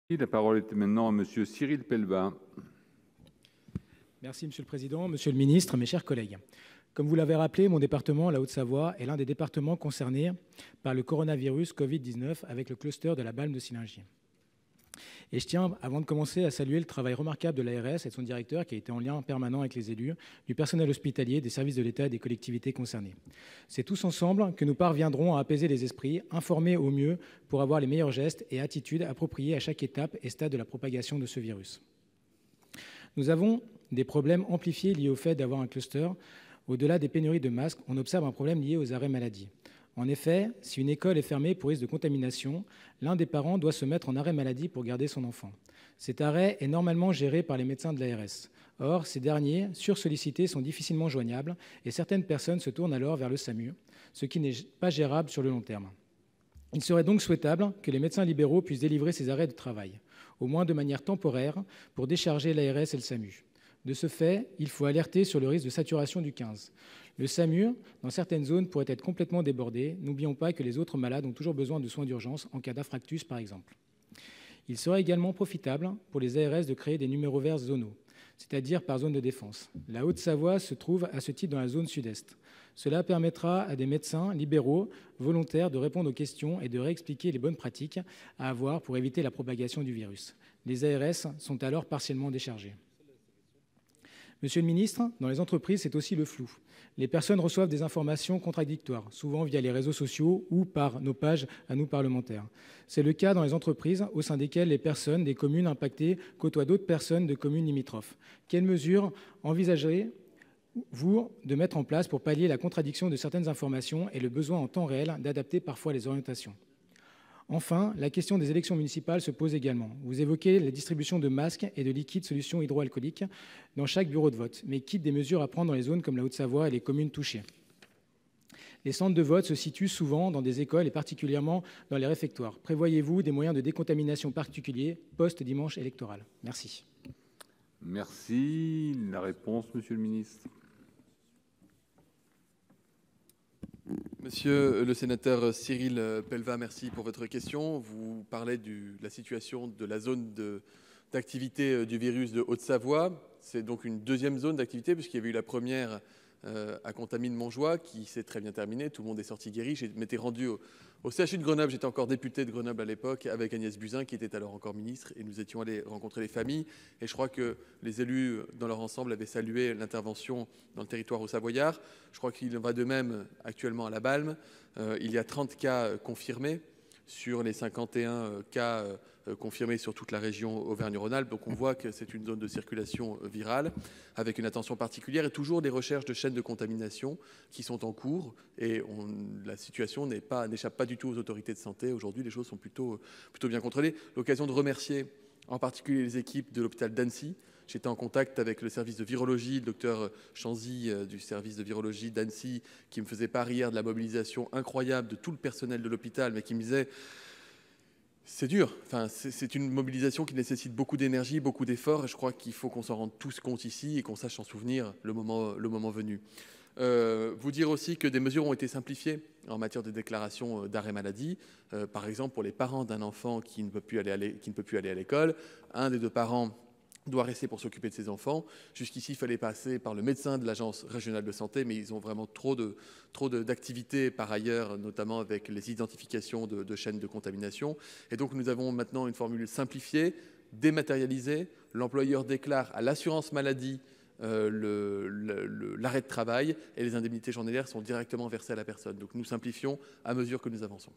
La parole est maintenant à Monsieur Cyril Pellevat. Merci Monsieur le Président, Monsieur le Ministre, mes chers collègues. Comme vous l'avez rappelé, mon département, la Haute-Savoie, est l'un des départements concernés par le coronavirus Covid-19 avec le cluster de la Balme de Sillingy. Et je tiens, avant de commencer, à saluer le travail remarquable de l'ARS et de son directeur qui a été en lien permanent avec les élus, du personnel hospitalier, des services de l'État et des collectivités concernées. C'est tous ensemble que nous parviendrons à apaiser les esprits, informer au mieux pour avoir les meilleurs gestes et attitudes appropriés à chaque étape et stade de la propagation de ce virus. Nous avons des problèmes amplifiés liés au fait d'avoir un cluster. Au-delà des pénuries de masques, on observe un problème lié aux arrêts maladie. En effet, si une école est fermée pour risque de contamination, l'un des parents doit se mettre en arrêt maladie pour garder son enfant. Cet arrêt est normalement géré par les médecins de l'ARS. Or, ces derniers, sursollicités, sont difficilement joignables et certaines personnes se tournent alors vers le SAMU, ce qui n'est pas gérable sur le long terme. Il serait donc souhaitable que les médecins libéraux puissent délivrer ces arrêts de travail, au moins de manière temporaire, pour décharger l'ARS et le SAMU. De ce fait, il faut alerter sur le risque de saturation du 15. Le SAMU, dans certaines zones, pourrait être complètement débordé. N'oublions pas que les autres malades ont toujours besoin de soins d'urgence en cas d'infarctus, par exemple. Il serait également profitable pour les ARS de créer des numéros verts zonaux, c'est-à-dire par zone de défense. La Haute-Savoie se trouve à ce titre dans la zone sud-est. Cela permettra à des médecins libéraux volontaires de répondre aux questions et de réexpliquer les bonnes pratiques à avoir pour éviter la propagation du virus. Les ARS sont alors partiellement déchargés. Monsieur le ministre, dans les entreprises, c'est aussi le flou. Les personnes reçoivent des informations contradictoires, souvent via les réseaux sociaux ou par nos pages à nous parlementaires. C'est le cas dans les entreprises au sein desquelles les personnes des communes impactées côtoient d'autres personnes de communes limitrophes. Quelles mesures envisagez-vous de mettre en place pour pallier la contradiction de certaines informations et le besoin en temps réel d'adapter parfois les orientations ? Enfin, la question des élections municipales se pose également. Vous évoquez la distribution de masques et de liquides solutions hydroalcooliques dans chaque bureau de vote, mais quitte des mesures à prendre dans les zones comme la Haute-Savoie et les communes touchées. Les centres de vote se situent souvent dans des écoles et particulièrement dans les réfectoires. Prévoyez-vous des moyens de décontamination particuliers post-dimanche électoral ? Merci. Merci. La réponse, Monsieur le Ministre. Monsieur le sénateur Cyril Pellevat, merci pour votre question. Vous parlez de la situation de la zone d'activité du virus de Haute-Savoie. C'est donc une deuxième zone d'activité puisqu'il y avait eu la première à Contamine-Montjoie qui s'est très bien terminée. Tout le monde est sorti guéri. Je m'étais rendu au CHU de Grenoble. J'étais encore député de Grenoble à l'époque avec Agnès Buzyn qui était alors encore ministre et nous étions allés rencontrer les familles. Et je crois que les élus dans leur ensemble avaient salué l'intervention dans le territoire haut-savoyard. Je crois qu'il en va de même actuellement à la Balme. Il y a 30 cas confirmés sur les 51 cas confirmés sur toute la région Auvergne-Rhône-Alpes. Donc on voit que c'est une zone de circulation virale avec une attention particulière et toujours des recherches de chaînes de contamination qui sont en cours. Et la situation n'échappe pas du tout aux autorités de santé. Aujourd'hui, les choses sont plutôt bien contrôlées. L'occasion de remercier en particulier les équipes de l'hôpital d'Annecy. J'étais en contact avec le service de virologie, le docteur Chanzy du service de virologie d'Annecy, qui me faisait part hier de la mobilisation incroyable de tout le personnel de l'hôpital, mais qui me disait c'est dur. Enfin, c'est une mobilisation qui nécessite beaucoup d'énergie, beaucoup d'efforts, et je crois qu'il faut qu'on s'en rende tous compte ici et qu'on sache s'en souvenir le moment venu. Vous dire aussi que des mesures ont été simplifiées en matière de déclaration d'arrêt maladie. Par exemple, pour les parents d'un enfant qui ne peut plus aller à l'école, un des deux parents doit rester pour s'occuper de ses enfants. Jusqu'ici, il fallait passer par le médecin de l'agence régionale de santé, mais ils ont vraiment trop d'activités par ailleurs, notamment avec les identifications de chaînes de contamination. Et donc, nous avons maintenant une formule simplifiée, dématérialisée. L'employeur déclare à l'assurance maladie l'arrêt de travail et les indemnités journalières sont directement versées à la personne. Donc, nous simplifions à mesure que nous avançons.